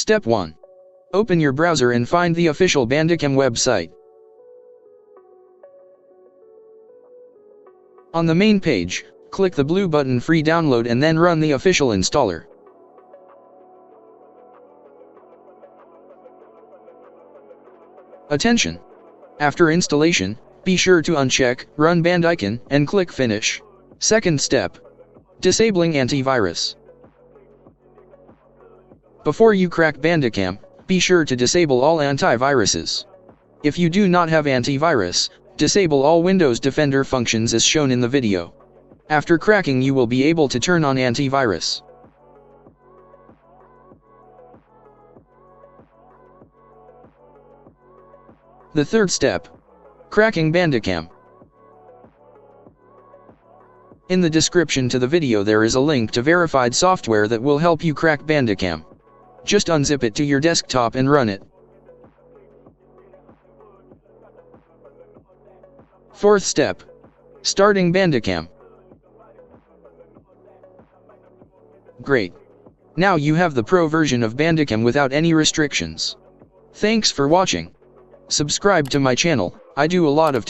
Step 1. Open your browser and find the official Bandicam website. On the main page, click the blue button Free Download and then run the official installer. Attention! After installation, be sure to uncheck Run Bandicam and click Finish. Second step. Disabling antivirus. Before you crack Bandicam, be sure to disable all antiviruses. If you do not have antivirus, disable all Windows Defender functions as shown in the video. After cracking, you will be able to turn on antivirus. The third step. Cracking Bandicam. In the description to the video there is a link to verified software that will help you crack Bandicam. Just unzip it to your desktop and run it. Fourth step. Starting Bandicam. Great. Now you have the pro version of Bandicam without any restrictions. Thanks for watching. Subscribe to my channel. I do a lot of